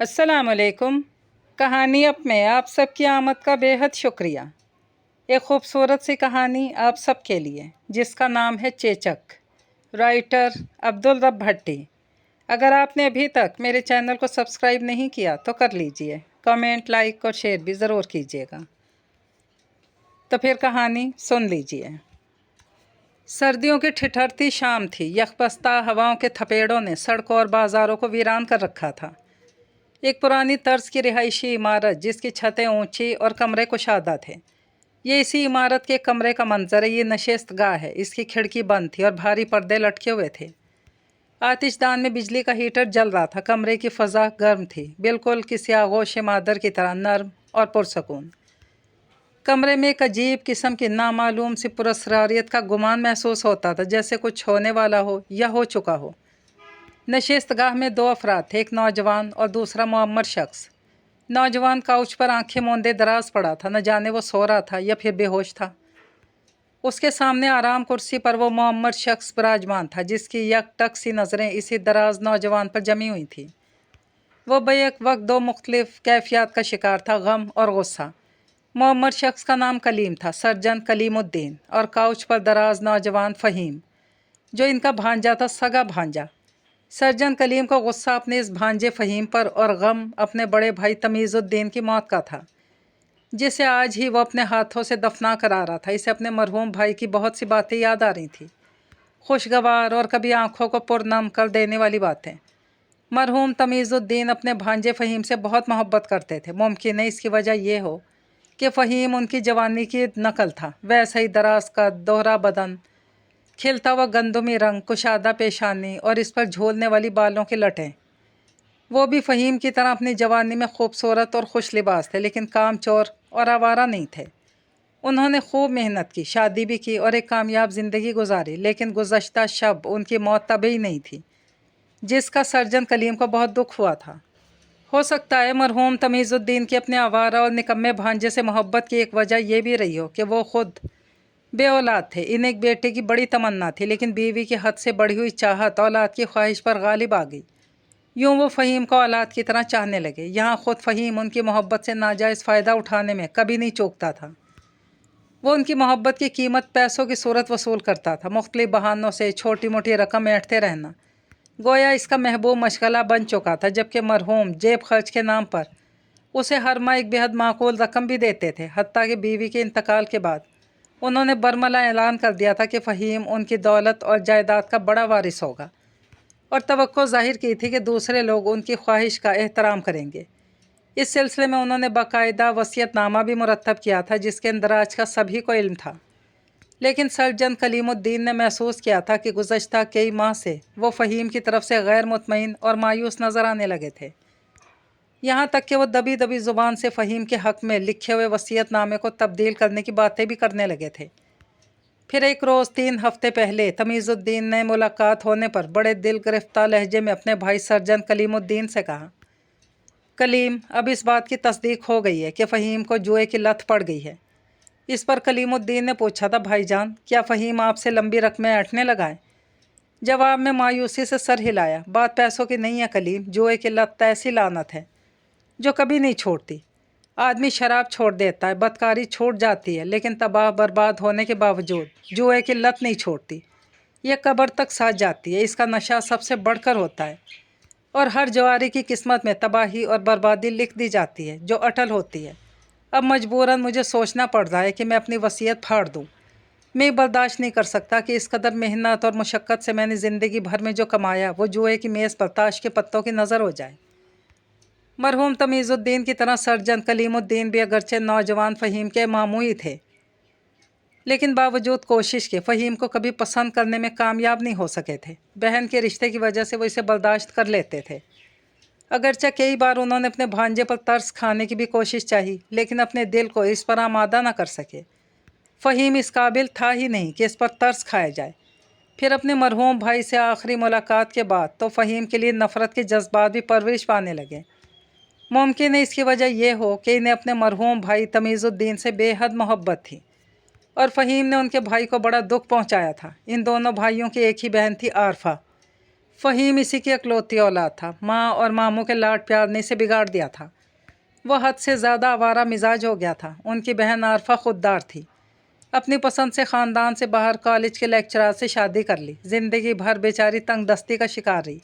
अस्सलाम वालेकुम। कहानी अप में आप सबकी आमद का बेहद शुक्रिया। एक खूबसूरत सी कहानी आप सब के लिए जिसका नाम है चेचक, राइटर अब्दुल रब भट्टी। अगर आपने अभी तक मेरे चैनल को सब्सक्राइब नहीं किया तो कर लीजिए, कमेंट, लाइक और शेयर भी ज़रूर कीजिएगा। तो फिर कहानी सुन लीजिए। सर्दियों की ठिठुरती शाम थी। यकबस्ता हवाओं के थपेड़ों ने सड़कों और बाज़ारों को वीरान कर रखा था। एक पुरानी तर्ज की रिहायशी इमारत जिसकी छतें ऊंची और कमरे कुशादा थे। ये इसी इमारत के कमरे का मंजर है। ये नशिस्त गाह है। इसकी खिड़की बंद थी और भारी पर्दे लटके हुए थे। आतिशदान में बिजली का हीटर जल रहा था। कमरे की फ़ज़ा गर्म थी, बिल्कुल किसी आगोश मादर की तरह नर्म और पुरसकून। कमरे में एक अजीब किस्म की नामालूम सी पुरस्रारियत का गुमान महसूस होता था, जैसे कुछ होने वाला हो या हो चुका हो। नशिस्तगाह में दो अफराद थे, एक नौजवान और दूसरा मुअम्मर शख्स। नौजवान काउच पर आंखें मूंदे दराज पड़ा था, न जाने वो सो रहा था या फिर बेहोश था। उसके सामने आराम कुर्सी पर वो मुअम्मर शख्स विराजमान था, जिसकी यकटक सी नज़रें इसी दराज नौजवान पर जमी हुई थी। वो बैक वक्त दो मुख्तलिफ कैफियत का शिकार था, गम और गुस्सा। मुअम्मर शख्स का नाम कलीम था, सर्जन कलीमुद्दीन, और काउच पर दराज नौजवान फ़हीम, जो इनका भांजा था, सगा भांजा। सर्जन कलीम को गुस्सा अपने इस भांजे फ़हीम पर और गम अपने बड़े भाई तमीज़ुद्दीन की मौत का था, जिसे आज ही वो अपने हाथों से दफना कर आ रहा था। इसे अपने मरहूम भाई की बहुत सी बातें याद आ रही थी, खुशगवार और कभी आंखों को पुरनम कर देने वाली बातें। मरहूम तमीज़ुद्दीन अपने भांजे फ़हीम से बहुत मोहब्बत करते थे। मुमकिन है इसकी वजह यह हो कि फ़हीम उनकी जवानी की नकल था। वैसा ही दराज का दोहरा बदन, खिलता हुआ गंदमी रंग, कुशादा पेशानी और इस पर झूलने वाली बालों की लटें। वो भी फ़हीम की तरह अपनी जवानी में खूबसूरत और खुश लिबास थे, लेकिन कामचोर और आवारा नहीं थे। उन्होंने खूब मेहनत की, शादी भी की और एक कामयाब ज़िंदगी गुजारी, लेकिन गुज़श्ता शब उनकी मौत तभी नहीं थी, जिसका सर्जन कलीम को बहुत दुख हुआ था। हो सकता है मरहूम तमीज़ुद्दीन की अपने आवारा और निकम्मे भांजे से मोहब्बत की एक वजह यह भी रही हो कि वो खुद बे औलाद थे। इन्हें एक बेटे की बड़ी तमन्ना थी, लेकिन बीवी की हद से बढ़ी हुई चाहत औलाद की ख्वाहिश पर गालिब आ गई। यूँ वो फ़हीम को औलाद की तरह चाहने लगे। यहाँ ख़ुद फ़हीम उनकी मोहब्बत से नाजायज़ फ़ायदा उठाने में कभी नहीं चूकता था। वो उनकी मोहब्बत की कीमत पैसों की सूरत वसूल करता था। मुख्तलिफ बहानों से छोटी मोटी रकम ऐंठते रहना गोया इसका महबूब मशगला बन चुका था, जबकि मरहूम जेब खर्च के नाम पर उसे हर माह एक बेहद माकूल रकम भी देते थे। हत्ता कि बीवी के इंतकाल के बाद उन्होंने बरमला ऐलान कर दिया था कि फ़हीम उनकी दौलत और जायदाद का बड़ा वारिस होगा, और तवक्को ज़ाहिर की थी कि दूसरे लोग उनकी ख्वाहिश का एहतराम करेंगे। इस सिलसिले में उन्होंने बाकायदा वसीयतनामा भी मुरतब किया था, जिसके अंदराज का सभी को इल्म था। लेकिन सर्जन कलीमुद्दीन ने महसूस किया था कि गुज़श्ता कई माह से वो फ़हीम की तरफ से गैर मुतमईन और मायूस नज़र आने लगे थे। यहाँ तक कि वो दबी दबी ज़ुबान से फ़हीम के हक़ में लिखे हुए वसीयतनामे को तब्दील करने की बातें भी करने लगे थे। फिर एक रोज़ 3 हफ़्ते पहले तमीज़ुद्दीन ने मुलाकात होने पर बड़े दिल गिरफ्तार लहजे में अपने भाई सर्जन कलीमुद्दीन से कहा, कलीम, अब इस बात की तस्दीक हो गई है कि फ़हीम को जुए की लत पड़ गई है। इस पर कलीमुद्दीन ने पूछा था, भाईजान, क्या फ़हीम आपसे लंबी रकमें ऐंठने लगा है? जवाब में मायूसी से सर हिलाया। बात पैसों की नहीं है कलीम, जुए की लत ऐसी लानत है जो कभी नहीं छोड़ती। आदमी शराब छोड़ देता है, बदकारी छूट जाती है, लेकिन तबाह बर्बाद होने के बावजूद जुए की लत नहीं छोड़ती। यह कब्र तक साथ जाती है। इसका नशा सबसे बढ़कर होता है, और हर जवारी की किस्मत में तबाही और बर्बादी लिख दी जाती है जो अटल होती है। अब मजबूरन मुझे सोचना पड़ रहा है कि मैं अपनी वसीयत फाड़ दूँ। मैं बर्दाश्त नहीं कर सकता कि इस कदर मेहनत और मुशक्क़त से मैंने ज़िंदगी भर में जो कमाया वो जुए की मेज़ पर ताश के पत्तों की नज़र हो जाए। मरहूम तमीज़ुद्दीन की तरह सर्जन कलीमुद्दीन भी अगरचे नौजवान फ़हीम के मामू ही थे, लेकिन बावजूद कोशिश के फ़हीम को कभी पसंद करने में कामयाब नहीं हो सके थे। बहन के रिश्ते की वजह से वो इसे बर्दाश्त कर लेते थे। अगरचे कई बार उन्होंने अपने भांजे पर तरस खाने की भी कोशिश चाही, लेकिन अपने दिल को इस पर आमादा न कर सके। फ़हीम इस काबिल था ही नहीं कि इस पर तरस खाया जाए। फिर अपने मरहूम भाई से आखिरी मुलाकात के बाद तो फ़हीम के लिए नफ़रत के जज्बात भी परवरिश पाने लगे। मुमकिन है इसकी वजह यह हो कि इन्हें अपने मरहूम भाई तमीज़ुद्दीन से बेहद मोहब्बत थी, और फ़हीम ने उनके भाई को बड़ा दुख पहुंचाया था। इन दोनों भाइयों की एक ही बहन थी, आरफा। फ़हीम इसी की इकलौती औलाद था। माँ और मामू के लाड प्यार ने इसे बिगाड़ दिया था। वो हद से ज़्यादा आवारा मिजाज हो गया था। उनकी बहन आरफा खुददार थी। अपनी पसंद से ख़ानदान से बाहर कॉलेज के लेक्चरर से शादी कर ली। ज़िंदगी भर बेचारी तंग दस्ती का शिकार रही,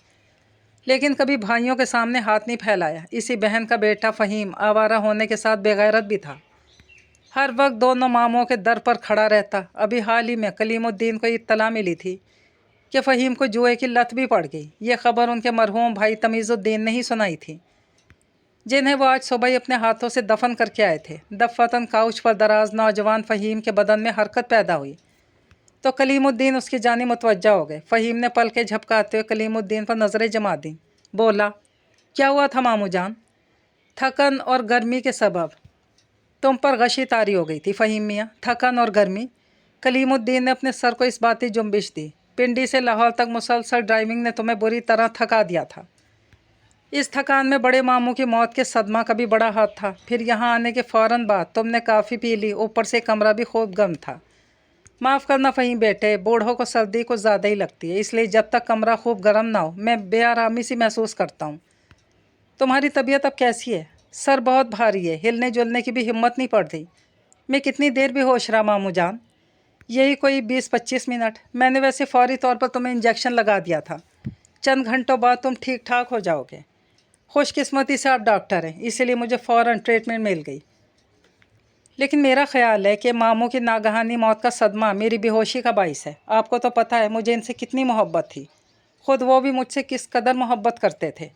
लेकिन कभी भाइयों के सामने हाथ नहीं फैलाया। इसी बहन का बेटा फ़हीम आवारा होने के साथ बेगैरत भी था। हर वक्त दोनों मामों के दर पर खड़ा रहता। अभी हाल ही में कलीमुद्दीन को इत्तला मिली थी कि फ़हीम को जुए की लत भी पड़ गई। ये खबर उनके मरहूम भाई तमीज़ुद्दीन ने ही सुनाई थी, जिन्हें वो आज सुबह ही अपने हाथों से दफन करके आए थे। दफवतन काउच पर दराज नौजवान फ़हीम के बदन में हरकत पैदा हुई तो कलीमुद्दीन उसकी जानी मुतवज्जा हो गए। फ़हीम ने पलकें झपकाते हुए कलीमुद्दीन पर नज़रें जमा दी। बोला, क्या हुआ था मामू जान? थकन और गर्मी के सबब तुम पर गशी तारी हो गई थी फ़हीम मियाँ। थकन और गर्मी? कलीमुद्दीन ने अपने सर को इस बाती जुम्बिश दी। पिंडी से लाहौर तक मुसलसल ड्राइविंग ने तुम्हें बुरी तरह थका दिया था। इस थकान में बड़े मामू की मौत के सदमा का भी बड़ा हाथ था। फिर यहाँ आने के फ़ौरन बाद तुमने काफ़ी पी ली, ऊपर से कमरा भी खूब गर्म था। माफ़ करना फ़हीम बेटे, बूढ़ों को सर्दी कुछ ज़्यादा ही लगती है, इसलिए जब तक कमरा खूब गर्म ना हो मैं बेआरामी सी महसूस करता हूँ। तुम्हारी तबीयत अब कैसी है? सर बहुत भारी है, हिलने जुलने की भी हिम्मत नहीं पड़ रही। मैं कितनी देर भी होश रहा मामू जान? यही कोई 20-25 मिनट। मैंने वैसे फौरी तौर पर तुम्हें इंजेक्शन लगा दिया था। चंद घंटों बाद तुम ठीक ठाक हो जाओगे। खुशकिस्मती से आप डॉक्टर हैं, इसीलिए मुझे फ़ौरन ट्रीटमेंट मिल गई। लेकिन मेरा ख्याल है कि मामू की नागहानी मौत का सदमा मेरी बेहोशी का बाइस है। आपको तो पता है मुझे इनसे कितनी मोहब्बत थी, ख़ुद वो भी मुझसे किस कदर मोहब्बत करते थे।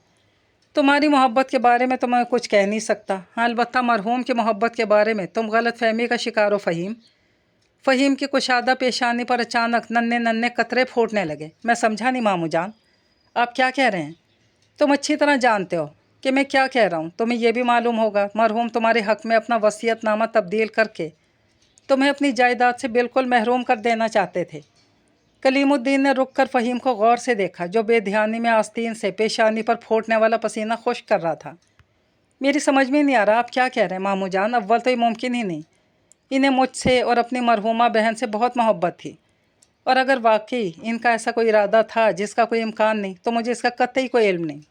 तुम्हारी मोहब्बत के बारे में तो मैं कुछ कह नहीं सकता। हाँ, अलबत्ता मरहूम की मोहब्बत के बारे में तुम गलत फहमी का शिकार हो फ़हीम। फ़हीम की कुशादा पेशानी पर अचानक नन्हे नन्हे कतरे फूटने लगे। मैं समझा नहीं मामू जान, आप क्या कह रहे हैं? तुम अच्छी तरह जानते हो कि मैं क्या कह रहा हूँ। तुम्हें यह भी मालूम होगा मरहूम तुम्हारे हक़ में अपना वसीयतनामा तब्दील करके तुम्हें अपनी जायदाद से बिल्कुल महरूम कर देना चाहते थे। कलीमुद्दीन ने रुक कर फ़हीम को गौर से देखा, जो बेध्यानी में आस्तीन से पेशानी पर फूटने वाला पसीना खुश्क कर रहा था। मेरी समझ में नहीं आ रहा आप क्या कह रहे हैं मामू जान। अव्वल तो ये मुमकिन ही नहीं। इन्हें मुझसे और अपनी मरहूमा बहन से बहुत मोहब्बत थी, और अगर वाकई इनका ऐसा कोई इरादा था जिसका कोई इम्कान नहीं, तो मुझे इसका कतई कोई इल्म नहीं।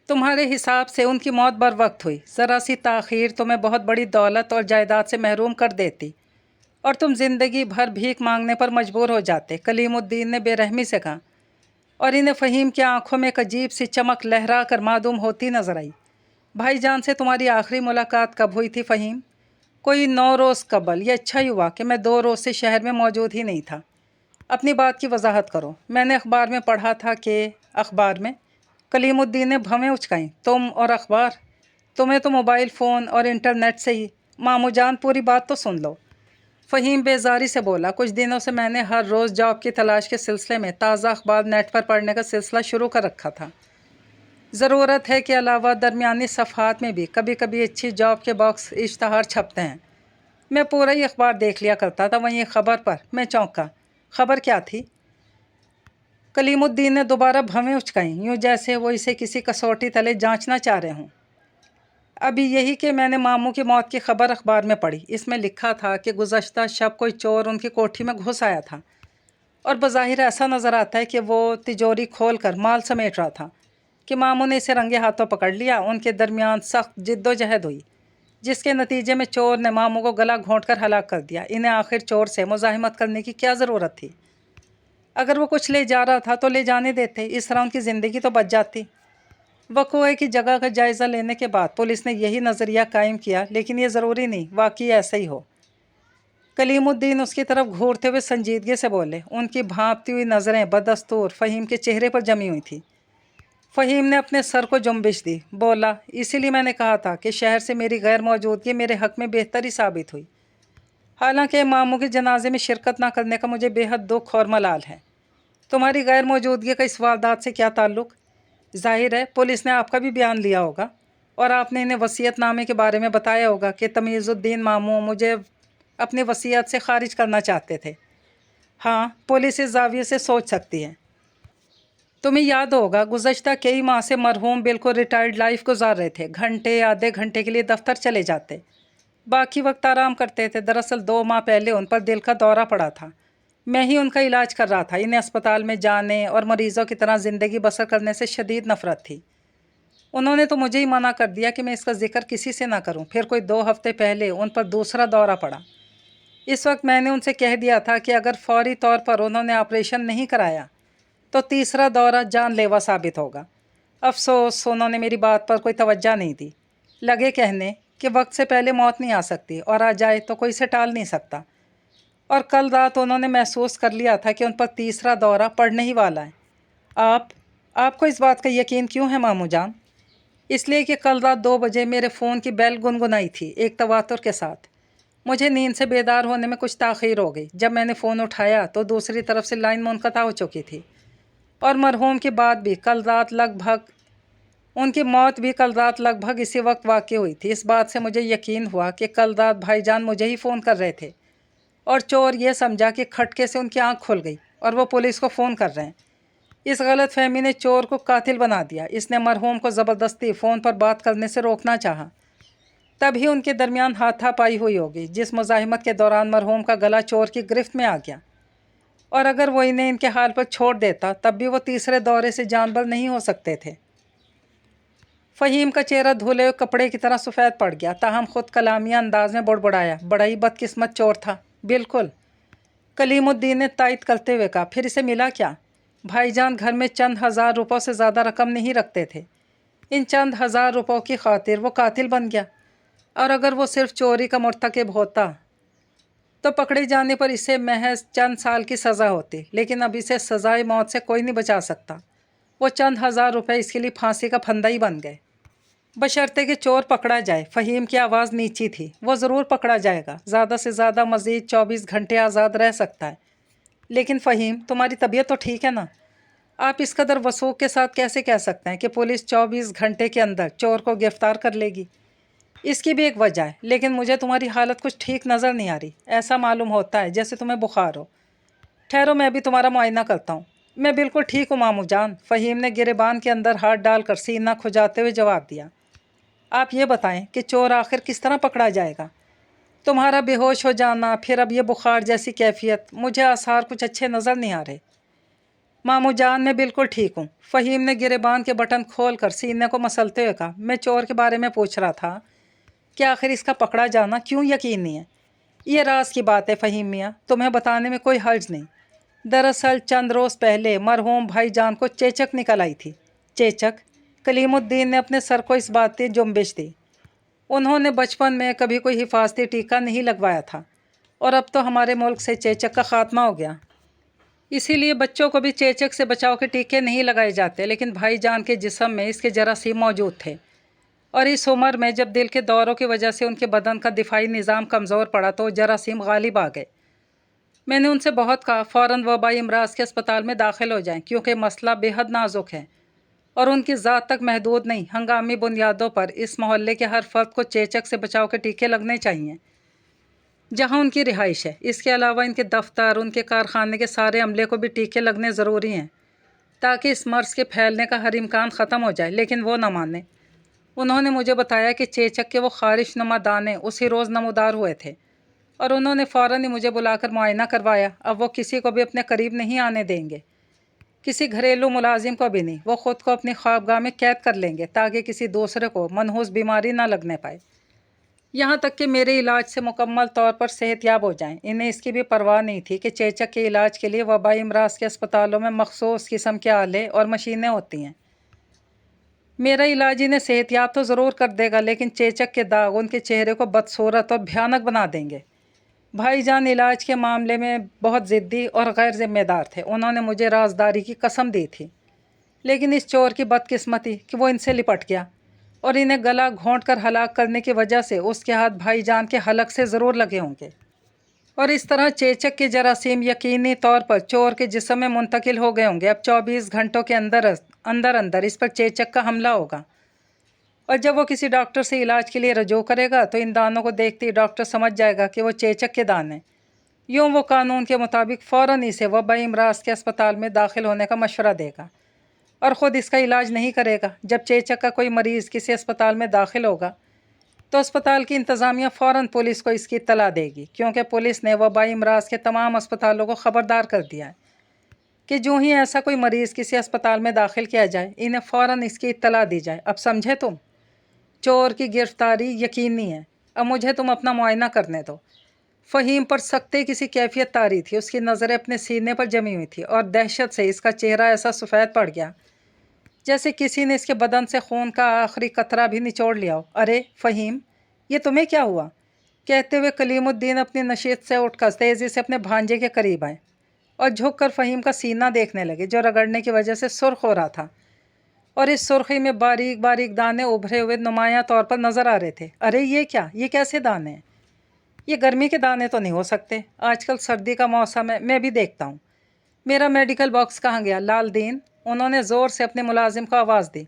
तुम्हारे हिसाब से उनकी मौत बर वक्त हुई। ज़रा सी ताख़ीर तुम्हें बहुत बड़ी दौलत और जायदाद से महरूम कर देती और तुम ज़िंदगी भर भीख मांगने पर मजबूर हो जाते। कलीमुद्दीन ने बेरहमी से कहा, और इन्हें फ़हीम की आंखों में एक अजीब सी चमक लहरा कर मालूम होती नजर आई। भाईजान से तुम्हारी आखिरी मुलाकात कब हुई थी फ़हीम? कोई 9 रोज़ कबल। ये अच्छा ही हुआ कि मैं 2 रोज़ से शहर में मौजूद ही नहीं था। अपनी बात की वजाहत करो। मैंने अखबार में पढ़ा था कि अखबार में? कलीमुद्दीन ने भवें उचकाईं। तुम और अखबार? तुम्हें तो मोबाइल फ़ोन और इंटरनेट से ही। मामू जान पूरी बात तो सुन लो। फ़हीम बेजारी से बोला, कुछ दिनों से मैंने हर रोज़ जॉब की तलाश के सिलसिले में ताज़ा अखबार नेट पर पढ़ने का सिलसिला शुरू कर रखा था। ज़रूरत है कि अलावा दरमियानी सफ़हात में भी कभी कभी अच्छी जॉब के बॉक्स इश्तहार छपते हैं। मैं पूरा ही अखबार देख लिया करता था। वहीं खबर पर मैं चौंका। खबर क्या थी? कलीमुद्दीन ने दोबारा भवें उचकाईं, यूँ जैसे वो इसे किसी कसौटी तले जांचना चाह रहे हों। अभी यही कि मैंने मामू की मौत की खबर अखबार में पढ़ी। इसमें लिखा था कि गुज़श्ता शब कोई चोर उनकी कोठी में घुस आया था, और बज़ाहिर ऐसा नज़र आता है कि वो तिजोरी खोल कर माल समेट रहा था कि मामू ने इसे रंगे हाथों पकड़ लिया। उनके दरमियान सख्त जिद्दोजहद हुई, जिसके नतीजे में चोर ने मामू को गला घोंट कर हलाक कर दिया। इन्हें आखिर चोर से मुज़ाहिमत करने की क्या ज़रूरत थी? अगर वो कुछ ले जा रहा था तो ले जाने देते, इस तरह उनकी ज़िंदगी तो बच जाती। वक़ूए की जगह का जायज़ा लेने के बाद पुलिस ने यही नज़रिया कायम किया, लेकिन ये ज़रूरी नहीं वाकई ऐसा ही हो। कलीमुद्दीन उसकी तरफ घूरते हुए संजीदगी से बोले। उनकी भांपती हुई नज़रें बदस्तूर फ़हीम के चेहरे पर जमी हुई थी। फ़हीम ने अपने सर को जुम्बिश दी। बोला, इसीलिए मैंने कहा था कि शहर से मेरी गैर मौजूदगी मेरे हक़ में बेहतरी साबित हुई। हालांकि मामू के जनाजे में शिरकत न करने का मुझे बेहद दुख और मलाल है। तुम्हारी गैर मौजूदगी का इस वारदात से क्या ताल्लुक़? जाहिर है पुलिस ने आपका भी बयान लिया होगा, और आपने इन्हें वसीयतनामे के बारे में बताया होगा कि तमीज़ुद्दीन मामू मुझे अपनी वसीयत से खारिज करना चाहते थे। हाँ, पुलिस इस ज़ाविये से सोच सकती है। तुम्हें याद होगा गुज़श्ता कई माह से मरहूम बिल्कुल रिटायर्ड लाइफ गुजार रहे थे। घंटे आधे घंटे के लिए दफ्तर चले जाते, बाकी वक्त आराम करते थे। दरअसल 2 माह पहले उन पर दिल का दौरा पड़ा था। میں ہی ان کا علاج کر رہا تھا۔ انہیں اسپتال میں جانے اور مریضوں کی طرح زندگی بسر کرنے سے شدید نفرت تھی۔ انہوں نے تو مجھے ہی منع کر دیا کہ میں اس کا ذکر کسی سے نہ کروں۔ پھر کوئی 2 ہفتے پہلے ان پر دوسرا دورہ پڑا۔ اس وقت میں نے ان سے کہہ دیا تھا کہ اگر فوری طور پر انہوں نے آپریشن نہیں کرایا تو تیسرا دورہ جان لیوا ثابت ہوگا۔ افسوس انہوں نے میری بات پر کوئی توجہ نہیں دی۔ لگے کہنے کہ وقت سے پہلے موت نہیں آ سکتی، اور آ جائے تو کوئی اسے ٹال نہیں سکتا۔ اور کل رات انہوں نے محسوس کر لیا تھا کہ ان پر تیسرا دورہ پڑنے ہی والا ہے۔ آپ کو اس بات کا یقین کیوں ہے ماموں جان؟ اس لیے کہ کل رات 2 بجے میرے فون کی بیل گنگنائی تھی ایک تواتر کے ساتھ۔ مجھے نیند سے بیدار ہونے میں کچھ تاخیر ہو گئی۔ جب میں نے فون اٹھایا تو دوسری طرف سے لائن منقطع ہو چکی تھی، اور مرحوم کی بات بھی کل رات لگ بھگ ان کی موت بھی کل رات لگ بھگ اسی وقت واقع ہوئی تھی۔ اس بات سے مجھے یقین ہوا کہ کل رات بھائی جان مجھے ہی فون کر رہے تھے، اور چور یہ سمجھا کہ کھٹکے سے ان کی آنکھ کھل گئی اور وہ پولیس کو فون کر رہے ہیں۔ اس غلط فہمی نے چور کو قاتل بنا دیا۔ اس نے مرحوم کو زبردستی فون پر بات کرنے سے روکنا چاہا، تبھی ان کے درمیان ہاتھا پائی ہوئی ہوگی، جس مزاحمت کے دوران مرحوم کا گلا چور کی گرفت میں آ گیا۔ اور اگر وہ انہیں ان کے حال پر چھوڑ دیتا تب بھی وہ تیسرے دورے سے جان بر نہیں ہو سکتے تھے۔ فہیم کا چہرہ دھلے ہوئے کپڑے کی طرح سفید پڑ گیا، تاہم خود کلامیہ انداز میں بڑبڑایا، بڑا ہی بدقسمت چور تھا۔ بالکل، کلیم الدین نے تائید کرتے ہوئے کہا۔ پھر اسے ملا کیا؟ بھائی جان گھر میں چند ہزار روپوں سے زیادہ رقم نہیں رکھتے تھے۔ ان چند ہزار روپوں کی خاطر وہ قاتل بن گیا، اور اگر وہ صرف چوری کا مرتکب ہوتا تو پکڑے جانے پر اسے محض چند سال کی سزا ہوتی، لیکن اب اسے سزائے موت سے کوئی نہیں بچا سکتا۔ وہ چند ہزار روپے اس کے لیے پھانسی کا پھندا ہی بن گئے۔ بشرطے کہ چور پکڑا جائے۔ فہیم کی آواز نیچی تھی۔ وہ ضرور پکڑا جائے گا، زیادہ سے زیادہ مزید 24 گھنٹے آزاد رہ سکتا ہے۔ لیکن فہیم، تمہاری طبیعت تو ٹھیک ہے نا؟ آپ اس قدر وثوق کے ساتھ کیسے کہہ سکتے ہیں کہ پولیس 24 گھنٹے کے اندر چور کو گرفتار کر لے گی؟ اس کی بھی ایک وجہ ہے، لیکن مجھے تمہاری حالت کچھ ٹھیک نظر نہیں آ رہی۔ ایسا معلوم ہوتا ہے جیسے تمہیں بخار ہو۔ ٹھہرو، میں بھی تمہارا معائنہ کرتا ہوں۔ میں بالکل ٹھیک ہوں ماموں جان، فہیم نے گریبان کے اندر ہاتھ ڈال کر سینہ کھجاتے ہوئے جواب دیا۔ آپ یہ بتائیں کہ چور آخر کس طرح پکڑا جائے گا؟ تمہارا بے ہوش ہو جانا، پھر اب یہ بخار جیسی کیفیت، مجھے آثار کچھ اچھے نظر نہیں آ رہے۔ ماموں جان، میں بالکل ٹھیک ہوں، فہیم نے گریبان کے بٹن کھول کر سینے کو مسلتے ہوئے کہا۔ میں چور کے بارے میں پوچھ رہا تھا کہ آخر اس کا پکڑا جانا کیوں یقین نہیں ہے؟ یہ راز کی بات ہے فہیم میاں، تمہیں بتانے میں کوئی حرج نہیں۔ دراصل چند روز پہلے مرحوم بھائی جان کو چیچک نکل آئی تھی۔ چیچک؟ کلیم الدین نے اپنے سر کو اس بات کی جنبش دی۔ انہوں نے بچپن میں کبھی کوئی حفاظتی ٹیکہ نہیں لگوایا تھا، اور اب تو ہمارے ملک سے چیچک کا خاتمہ ہو گیا۔ اسی لیے بچوں کو بھی چیچک سے بچاؤ کے ٹیکے نہیں لگائے جاتے، لیکن بھائی جان کے جسم میں اس کے جراثیم موجود تھے، اور اس عمر میں جب دل کے دوروں کی وجہ سے ان کے بدن کا دفاعی نظام کمزور پڑا تو جراثیم غالب آ گئے۔ میں نے ان سے بہت کہا فوراً وبائی امراض کے اسپتال میں داخل ہو جائیں، کیونکہ مسئلہ بے حد نازک ہے، اور ان کی ذات تک محدود نہیں، ہنگامی بنیادوں پر اس محلے کے ہر فرد کو چیچک سے بچاؤ کے ٹیکے لگنے چاہیے جہاں ان کی رہائش ہے۔ اس کے علاوہ ان کے دفتر، ان کے کارخانے کے سارے عملے کو بھی ٹیکے لگنے ضروری ہیں، تاکہ اس مرض کے پھیلنے کا ہر امکان ختم ہو جائے۔ لیکن وہ نہ مانے۔ انہوں نے مجھے بتایا کہ چیچک کے وہ خارش نما دانے اسی روز نمودار ہوئے تھے، اور انہوں نے فوراً ہی مجھے بلا کر معائنہ کروایا۔ اب وہ کسی کو بھی اپنے قریب نہیں آنے دیں گے، کسی گھریلو ملازم کو بھی نہیں۔ وہ خود کو اپنی خوابگاہ میں قید کر لیں گے تاکہ کسی دوسرے کو منحوس بیماری نہ لگنے پائے، یہاں تک کہ میرے علاج سے مکمل طور پر صحت یاب ہو جائیں۔ انہیں اس کی بھی پرواہ نہیں تھی کہ چیچک کے علاج کے لیے وبائی امراض کے اسپتالوں میں مخصوص قسم کے آلے اور مشینیں ہوتی ہیں۔ میرا علاج انہیں صحت یاب تو ضرور کر دے گا، لیکن چیچک کے داغ ان کے چہرے کو بدصورت اور بھیانک بنا دیں گے۔ بھائی جان علاج کے معاملے میں بہت ضدی اور غیر ذمہ دار تھے۔ انہوں نے مجھے رازداری کی قسم دی تھی، لیکن اس چور کی بدقسمتی کہ وہ ان سے لپٹ گیا، اور انہیں گلا گھونٹ کر ہلاک کرنے کی وجہ سے اس کے ہاتھ بھائی جان کے حلق سے ضرور لگے ہوں گے، اور اس طرح چیچک کے جراثیم یقینی طور پر چور کے جسم میں منتقل ہو گئے ہوں گے۔ اب 24 گھنٹوں کے اندر اس پر چیچک کا حملہ ہوگا، اور جب وہ کسی ڈاکٹر سے علاج کے لیے رجوع کرے گا تو ان دانوں کو دیکھتے ہی ڈاکٹر سمجھ جائے گا کہ وہ چیچک کے دان ہیں۔ یوں وہ قانون کے مطابق فوراً اسے وبائی امراض کے اسپتال میں داخل ہونے کا مشورہ دے گا، اور خود اس کا علاج نہیں کرے گا۔ جب چیچک کا کوئی مریض کسی اسپتال میں داخل ہوگا तो अस्पताल की इंतज़ामिया फ़ौरन पुलिस को इसकी इत्तला देगी, क्योंकि पुलिस ने वबाई अमराज के तमाम अस्पतालों को ख़बरदार कर दिया है कि जो ही ऐसा कोई मरीज़ किसी अस्पताल में दाखिल किया जाए, इन्हें फ़ौरन इसकी इत्तला दी जाए। अब समझे तुम? चोर की गिरफ्तारी यकीनी है। अब मुझे तुम अपना मुआयना करने दो। फ़हीम पर सख्ती किसी कैफियत तारी थी। उसकी नज़रें अपने सीने पर जमी हुई थी और दहशत से इसका चेहरा ऐसा सफ़ेद पड़ गया जैसे किसी ने इसके बदन से खून का आखिरी कतरा भी निचोड़ लिया हो। अरे फ़हीम, ये तुम्हें क्या हुआ? कहते हुए कलीमुद्दीन अपनी नशीत से उठकर तेज़ी से अपने भांजे के करीब आए और झुककर फ़हीम का सीना देखने लगे, जो रगड़ने की वजह से सुर्ख हो रहा था और इस सुर्खी में बारीक बारीक दाने उभरे हुए नुमायां तौर पर नज़र आ रहे थे। अरे ये क्या, ये कैसे दाने हैं? ये गर्मी के दाने तो नहीं हो सकते। आजकल सर्दी का मौसम है, मैं भी देखता हूँ। मेरा मेडिकल बॉक्स कहाँ गया? लालदीन, उन्होंने ज़ोर से अपने मुलाजिम को आवाज़ दी,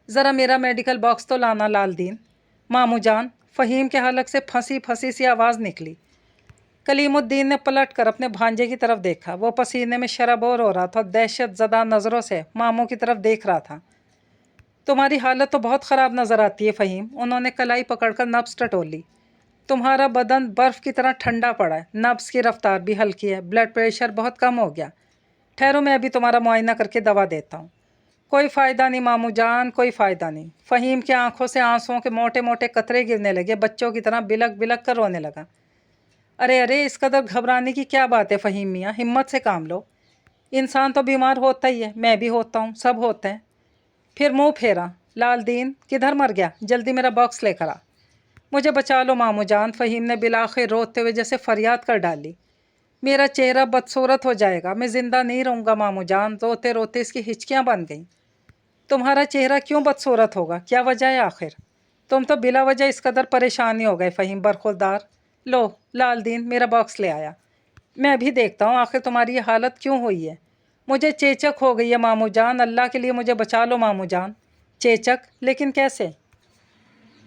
ज़रा मेरा मेडिकल बॉक्स तो लाना लालदीन। मामू जान, फ़हीम के हलक से फंसी फंसी सी आवाज़ निकली। कलीमुद्दीन ने पलट कर अपने भांजे की तरफ देखा। वो पसीने में शराबोर हो रहा था और दहशत ज़दा नज़रों से मामू की तरफ देख रहा था। तुम्हारी हालत तो बहुत ख़राब नज़र आती है फ़हीम, उन्होंने कलाई पकड़कर नब्ज़ टटोली। तुम्हारा बदन बर्फ़ की तरह ठंडा पड़ा है, नब्ज़ की रफ्तार भी हल्की है, ब्लड प्रेशर बहुत कम हो गया। ठहरो, मैं अभी तुम्हारा मुआयना करके दवा देता हूँ। कोई फ़ायदा नहीं मामू जान, कोई फ़ायदा नहीं। फ़हीम की आंखों से आंसुओं के मोटे मोटे कतरे गिरने लगे। बच्चों की तरह बिलक बिलक कर रोने लगा। अरे अरे, इस कदर घबराने की क्या बात है फ़हीम मियाँ, हिम्मत से काम लो। इंसान तो बीमार होता ही है, मैं भी होता हूँ, सब होते हैं। फिर मुँह फेरा। लालदीन, किधर मर गया? जल्दी मेरा बॉक्स लेकर आ। मुझे बचा लो मामू जान, फ़हीम ने बिलाखिर रोते हुए जैसे फरियाद कर डाली। मेरा चेहरा बदसूरत हो जाएगा, मैं ज़िंदा नहीं रहूँगा मामू जान। रोते रोते इसकी हिचकियाँ बन गईं। तुम्हारा चेहरा क्यों बदसूरत होगा? क्या वजह है आखिर? तुम तो बिला वजह इस कदर परेशान ही हो गए फ़हीम बरखुरदार। लो, लालदीन मेरा बॉक्स ले आया। मैं भी देखता हूँ आखिर तुम्हारी ये हालत क्यों हुई है। मुझे चेचक हो गई है मामू जान, अल्लाह के लिए मुझे बचा लो मामू जान। चेचक? लेकिन कैसे?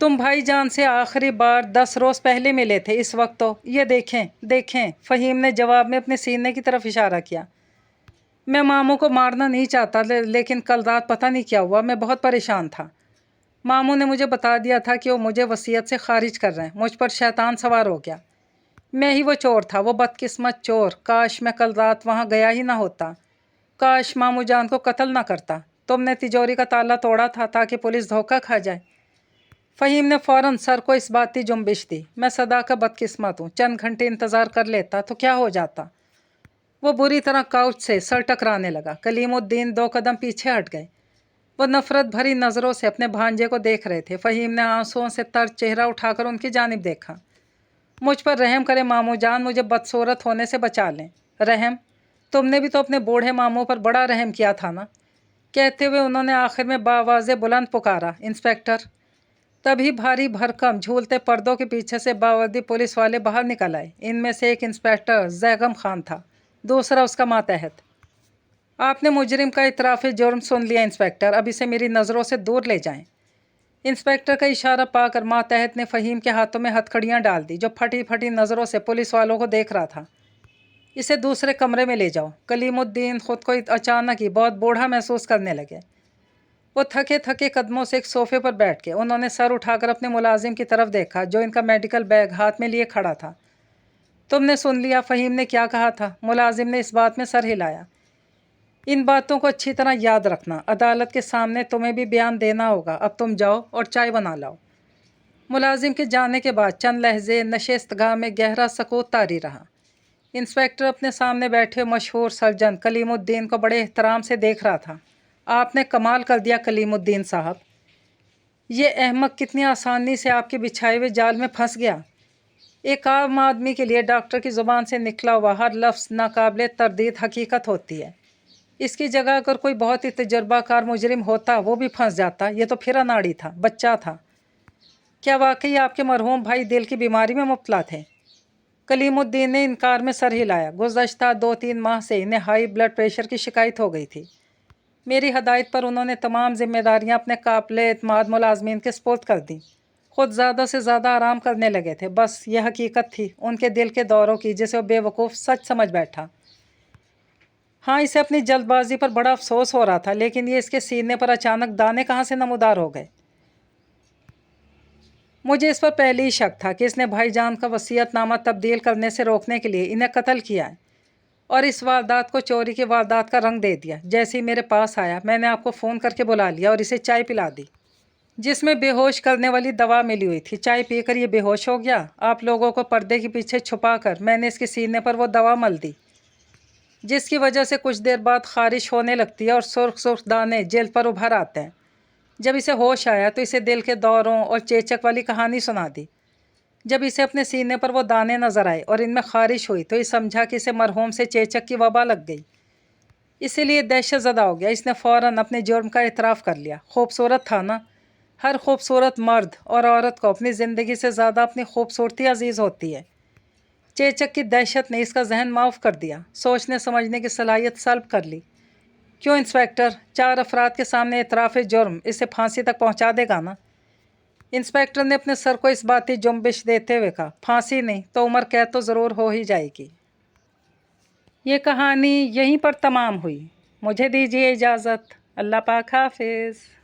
तुम भाईजान से आखिरी बार 10 रोज़ पहले मिले थे, इस वक्त तो ये देखें देखें। फ़हीम ने जवाब में अपने सीने की तरफ इशारा किया। मैं मामू को मारना नहीं चाहता, लेकिन कल रात पता नहीं क्या हुआ, मैं बहुत परेशान था। मामू ने मुझे बता दिया था कि वो मुझे वसीयत से खारिज कर रहे हैं। मुझ पर शैतान सवार हो गया। मैं ही वो चोर था, वो बदकिस्मत चोर। काश मैं कल रात वहाँ गया ही ना होता। काश मामू जान को कत्ल ना करता। तुमने तिजोरी का ताला तोड़ा था ताकि पुलिस धोखा खा जाए। फ़हीम ने फ़ौरन सर को इस बात की जुम्बिश दी। मैं सदा का बदकिस्मत हूँ, चंद घंटे इंतज़ार कर लेता तो क्या हो जाता। वो बुरी तरह काउच से सर टकराने लगा। कलीमुद्दीन 2 कदम पीछे हट गए। वो नफ़रत भरी नज़रों से अपने भांजे को देख रहे थे। फ़हीम ने आंसुओं से तर चेहरा उठाकर उनकी जानिब देखा। मुझ पर रहम करें मामू जान, मुझे बदसूरत होने से बचा लें। रहम? तुमने भी तो अपने बूढ़े मामू पर बड़ा रहम किया था ना। कहते हुए उन्होंने आखिर में बावाज़े बुलंद पुकारा, इंस्पेक्टर। तभी भारी भरकम झूलते पर्दों के पीछे से बावर्दी पुलिस वाले बाहर निकल आए। इनमें से एक इंस्पेक्टर जैगम खान था, दूसरा उसका मातहत। आपने मुजरिम का इतराफ़ जुर्म सुन लिया इंस्पेक्टर, अब इसे मेरी नज़रों से दूर ले जाएं। इंस्पेक्टर का इशारा पाकर मातहत ने फ़हीम के हाथों में हथकड़ियाँ डाल दी, जो फटी फटी नज़रों से पुलिस वालों को देख रहा था। इसे दूसरे कमरे में ले जाओ। कलीमुद्दीन खुद को अचानक ही बहुत बूढ़ा महसूस करने लगे। वो थके थके कदमों से एक सोफे पर बैठ के उन्होंने सर उठाकर अपने मुलाजिम की तरफ देखा, जो इनका मेडिकल बैग हाथ में लिए खड़ा था। तुमने सुन लिया फ़हीम ने क्या कहा था? मुलाजिम ने इस बात में सर हिलाया। इन बातों को अच्छी तरह याद रखना, अदालत के सामने तुम्हें भी बयान देना होगा। अब तुम जाओ और चाय बना लाओ। मुलाजिम के जाने के बाद चंद लहजे नशिस्तगाह में गहरा सकूत तारी रहा। इंस्पेक्टर अपने सामने बैठे मशहूर सर्जन कलीमुद्दीन को बड़े एहतराम से देख रहा था। आपने कमाल कर दिया कलीमुद्दीन साहब। ये अहमक कितनी आसानी से आपके बिछाए हुए जाल में फंस गया। एक आम आदमी के लिए डॉक्टर की ज़ुबान से निकला हुआ हर लफ्ज़ नाकाबिले तरदीद हकीकत होती है। इसकी जगह अगर कोई बहुत ही तजर्बाकार मुजरिम होता, वो भी फंस जाता। ये तो फिर अनाड़ी था, बच्चा था। क्या वाकई आपके मरहूम भाई दिल की बीमारी में मुब्तला थे? कलीमुद्दीन ने इनकार में सर हिलाया। गुज़श्ता 2-3 माह से इन्हें हाई ब्लड प्रेशर की शिकायत हो गई थी। मेरी हदायत पर उन्होंने तमाम जिम्मेदारियां अपने काबिले एतमाद मुलाजमीन के स्पुर्द कर दी। खुद ज़्यादा से ज़्यादा आराम करने लगे थे। बस यह हकीकत थी उनके दिल के दौरों की, जिसे वो बेवकूफ़ सच समझ बैठा। हाँ, इसे अपनी जल्दबाजी पर बड़ा अफसोस हो रहा था, लेकिन ये इसके सीने पर अचानक दाने कहाँ से नमूदार हो गए? मुझे इस पर पहले ही शक था कि इसने भाईजान का वसीयतनामा तब्दील करने से रोकने के लिए इन्हें कत्ल किया है और इस वारदात को चोरी की वारदात का रंग दे दिया। जैसे ही मेरे पास आया मैंने आपको फ़ोन करके बुला लिया और इसे चाय पिला दी जिसमें बेहोश करने वाली दवा मिली हुई थी। चाय पीकर ये बेहोश हो गया। आप लोगों को पर्दे के पीछे छुपाकर मैंने इसके सीने पर वो दवा मल दी जिसकी वजह से कुछ देर बाद खारिश होने लगती है और सुर्ख सुर्ख दाने जेल पर उभर आते हैं। जब इसे होश आया तो इसे दिल के दौरों और चेचक वाली कहानी सुना दी। जब इसे अपने सीने पर वो दाने नज़र आए और इनमें खारिश हुई तो ये समझा कि इसे मरहूम से चेचक की वबा लग गई, इसीलिए दहशत ज़दा हो गया। इसने फ़ौरन अपने जुर्म का इतराफ़ कर लिया। खूबसूरत था ना। हर खूबसूरत मर्द और औरत को अपनी ज़िंदगी से ज़्यादा अपनी खूबसूरती अजीज़ होती है। चेचक की दहशत ने इसका जहन माफ़ कर दिया, सोचने समझने की सलाहियत सल्ब कर ली। क्यों इंस्पेक्टर, 4 अफराद के सामने इतराफ़ जुर्म इसे फांसी तक पहुंचा देगा ना? इंस्पेक्टर ने अपने सर को इस बाती जुम्बिश देते हुए कहा, फांसी नहीं तो उम्र कैद तो ज़रूर हो ही जाएगी। ये कहानी यहीं पर तमाम हुई। मुझे दीजिए इजाज़त। अल्लाह पाक हाफिज़।